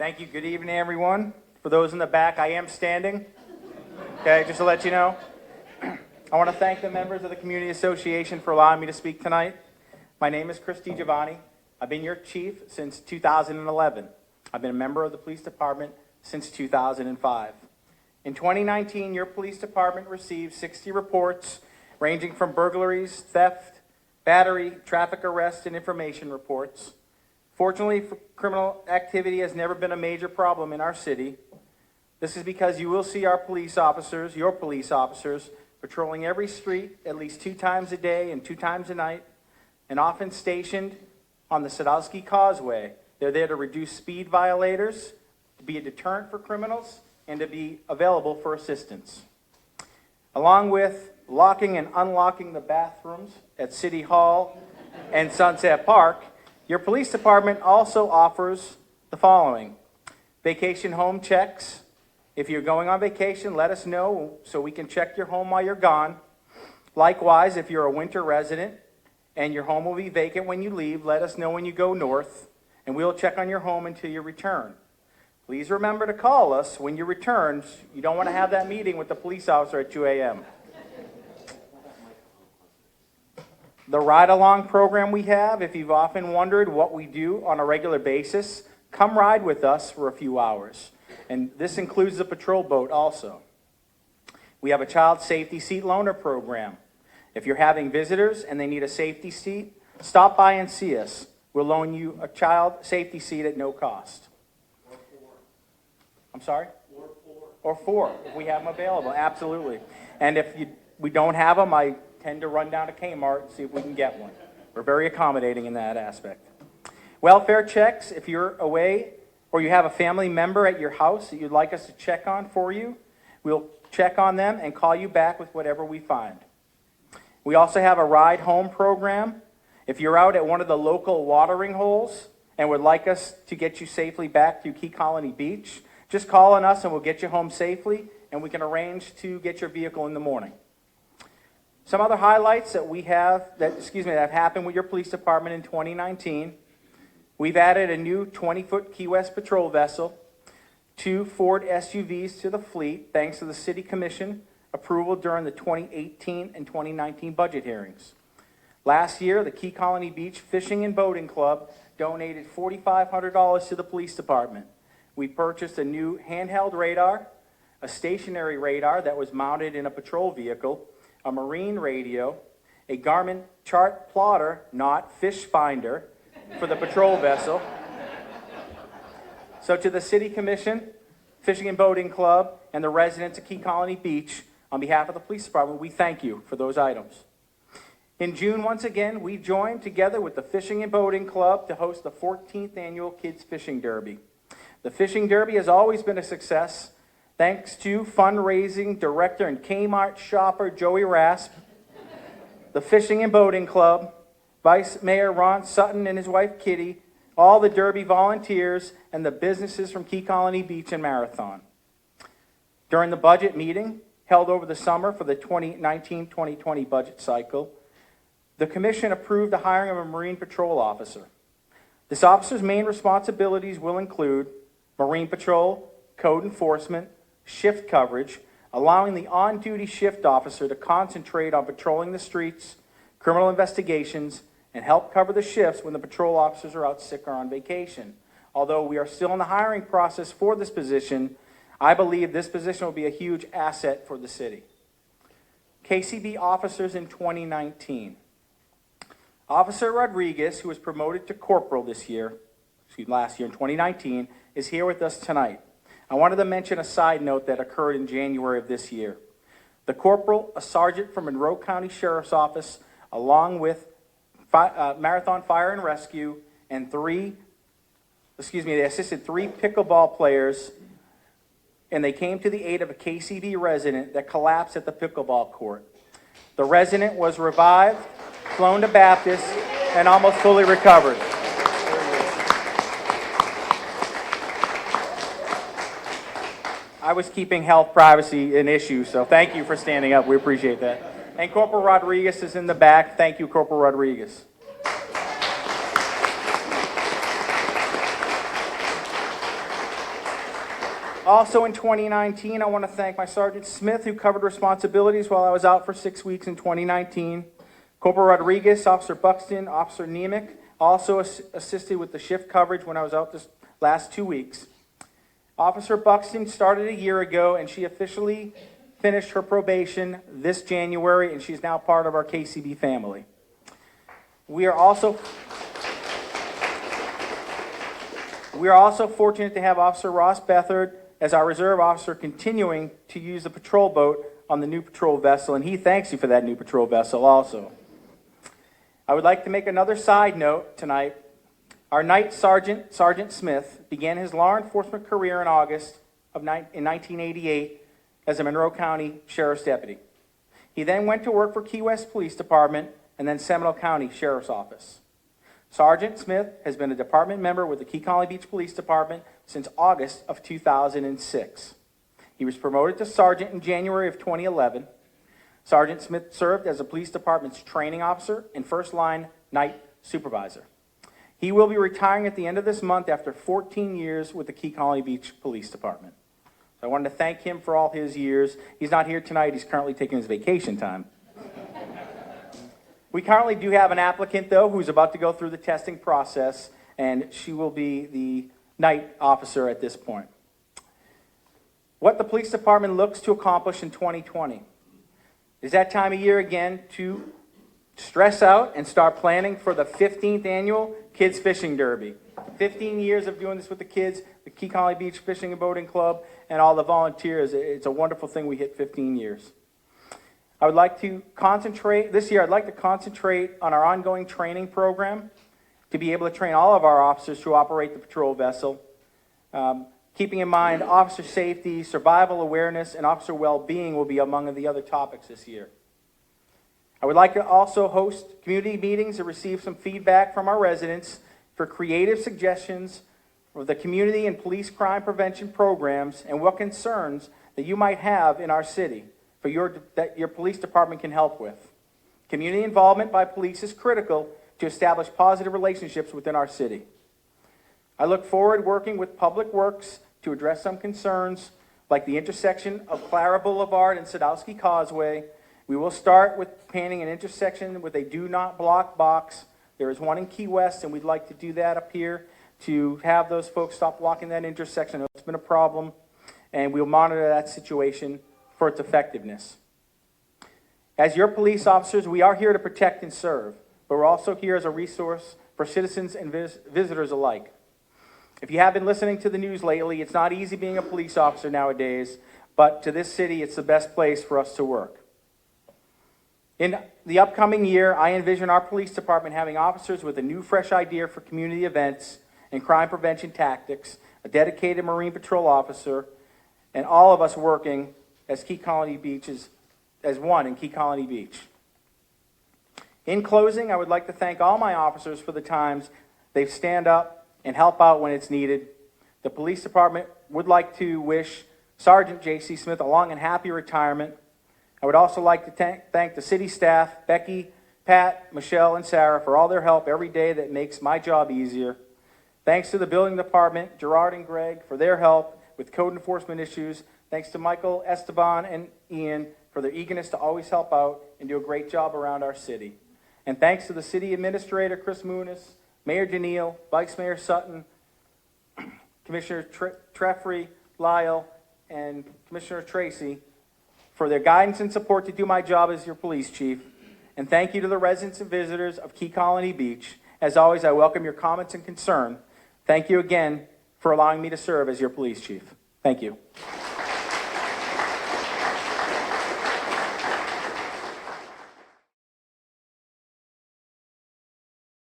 Thank you. Good evening, everyone. For those in the back, I am standing. Okay, just to let you know. I want to thank the members of the Community Association for allowing me to speak tonight. My name is Kris DiGiovanni. I've been your chief since 2011. I've been a member of the police department since 2005. In 2019, your police department received 60 reports ranging from burglaries, theft, battery, traffic arrest, and information reports. Fortunately, criminal activity has never been a major problem in our city. This is because you will see our police officers, your police officers, patrolling every street at least 2 times a day and 2 times a night, and often stationed on the Sadowski Causeway. They're there to reduce speed violators, to be a deterrent for criminals, and to be available for assistance. Along with locking and unlocking the bathrooms at City Hall and Sunset Park, your police department also offers the following: vacation home checks. If you're going on vacation, let us know so we can check your home while you're gone. Likewise, if you're a winter resident and your home will be vacant when you leave, let us know when you go north, and we'll check on your home until you return. Please remember to call us when you return. You don't want to have that meeting with the police officer at 2 a.m. The ride-along program we have, if you've often wondered what we do on a regular basis, come ride with us for a few hours. And this includes the patrol boat also. We have a child safety seat loaner program. If you're having visitors and they need a safety seat, stop by and see us. We'll loan you a child safety seat at no cost. Or 4. I'm sorry? Or 4. Or 4, if we have them available, absolutely. And if we don't have them, I tend to run down to Kmart and see if we can get one. We're very accommodating in that aspect. Welfare checks, if you're away or you have a family member at your house that you'd like us to check on for you, we'll check on them and call you back with whatever we find. We also have a ride home program. If you're out at one of the local watering holes and would like us to get you safely back to Key Colony Beach, just call on us and we'll get you home safely, and we can arrange to get your vehicle in the morning. Some other highlights that have happened with your police department in 2019. We've added a new 20-foot Key West patrol vessel, 2 Ford SUVs to the fleet, thanks to the City Commission approval during the 2018 and 2019 budget hearings. Last year, the Key Colony Beach Fishing and Boating Club donated $4,500 to the police department. We purchased a new handheld radar, a stationary radar that was mounted in a patrol vehicle, a marine radio, a Garmin chart plotter, not fish finder, for the patrol vessel. So to the City Commission, Fishing and Boating Club, and the residents of Key Colony Beach, on behalf of the police department, we thank you for those items. In June, once again, we joined together with the Fishing and Boating Club to host the 14th annual Kids Fishing Derby. The Fishing Derby has always been a success, thanks to fundraising director and Kmart shopper Joey Rasp, the Fishing and Boating Club, Vice Mayor Ron Sutton and his wife Kitty, all the Derby volunteers, and the businesses from Key Colony Beach and Marathon. During the budget meeting held over the summer for the 2019-2020 budget cycle, the Commission approved the hiring of a Marine Patrol officer. This officer's main responsibilities will include Marine Patrol, code enforcement, shift coverage, allowing the on-duty shift officer to concentrate on patrolling the streets, criminal investigations, and help cover the shifts when the patrol officers are out sick or on vacation. Although we are still in the hiring process for this position, I believe this position will be a huge asset for the city. KCB officers in 2019. Officer Rodriguez, who was promoted to corporal last year in 2019, is here with us tonight. I wanted to mention a side note that occurred in January of this year. The corporal, a sergeant from Monroe County Sheriff's Office, along with Marathon Fire and Rescue, and they assisted 3 pickleball players, and they came to the aid of a KCB resident that collapsed at the pickleball court. The resident was revived, flown to Baptist, and almost fully recovered. I was keeping health, privacy an issue, so thank you for standing up. We appreciate that. And Corporal Rodriguez is in the back. Thank you, Corporal Rodriguez. Also in 2019, I want to thank my Sergeant Smith, who covered responsibilities while I was out for 6 weeks in 2019. Corporal Rodriguez, Officer Buxton, Officer Nemec also assisted with the shift coverage when I was out this last 2 weeks. Officer Buxton started a year ago, and she officially finished her probation this January, and she's now part of our KCB family. We are also fortunate to have Officer Ross Bethard as our reserve officer, continuing to use the patrol boat on the new patrol vessel, and he thanks you for that new patrol vessel also. I would like to make another side note tonight. Our Night Sergeant, Sergeant Smith, began his law enforcement career in August in 1988 as a Monroe County Sheriff's Deputy. He then went to work for Key West Police Department and then Seminole County Sheriff's Office. Sergeant Smith has been a department member with the Key Colony Beach Police Department since August of 2006. He was promoted to sergeant in January of 2011. Sergeant Smith served as the police department's training officer and first-line night supervisor. He will be retiring at the end of this month after 14 years with the Key Colony Beach Police Department. So I wanted to thank him for all his years. He's not here tonight. He's currently taking his vacation time. We currently do have an applicant, though, who's about to go through the testing process, and she will be the night officer at this point. What the police department looks to accomplish in 2020 is that time of year again to stress out and start planning for the 15th annual Kids Fishing Derby. 15 years of doing this with the kids, the Key Colony Beach Fishing and Boating Club, and all the volunteers. It's a wonderful thing we hit 15 years. I would like to concentrate, this year I'd like to concentrate on our ongoing training program to be able to train all of our officers to operate the patrol vessel, keeping in mind officer safety, survival awareness, and officer well-being will be among the other topics this year. I would like to also host community meetings to receive some feedback from our residents for creative suggestions for the community and police crime prevention programs and what concerns that you might have in our city that your police department can help with. Community involvement by police is critical to establish positive relationships within our city. I look forward working with Public Works to address some concerns like the intersection of Clara Boulevard and Sadowski Causeway. We will start with painting an intersection with a do not block box. There is one in Key West, and we'd like to do that up here to have those folks stop blocking that intersection. It's been a problem, and we'll monitor that situation for its effectiveness. As your police officers, we are here to protect and serve, but we're also here as a resource for citizens and visitors alike. If you have been listening to the news lately, it's not easy being a police officer nowadays, but to this city, it's the best place for us to work. In the upcoming year, I envision our police department having officers with a new, fresh idea for community events and crime prevention tactics, a dedicated Marine Patrol officer, and all of us working as Key Colony Beaches, as one in Key Colony Beach. In closing, I would like to thank all my officers for the times they stand up and help out when it's needed. The police department would like to wish Sergeant J.C. Smith a long and happy retirement. I would also like to thank the city staff, Becky, Pat, Michelle, and Sarah, for all their help every day that makes my job easier. Thanks to the building department, Gerard and Greg, for their help with code enforcement issues. Thanks to Michael, Esteban, and Ian for their eagerness to always help out and do a great job around our city. And thanks to the city administrator, Chris Muniz, Mayor Janelle, Vice Mayor Sutton, Commissioner Treffrey, Lyle, and Commissioner Tracy for their guidance and support to do my job as your police chief. And thank you to the residents and visitors of Key Colony Beach. As always, I welcome your comments and concern. Thank you again for allowing me to serve as your police chief. Thank you.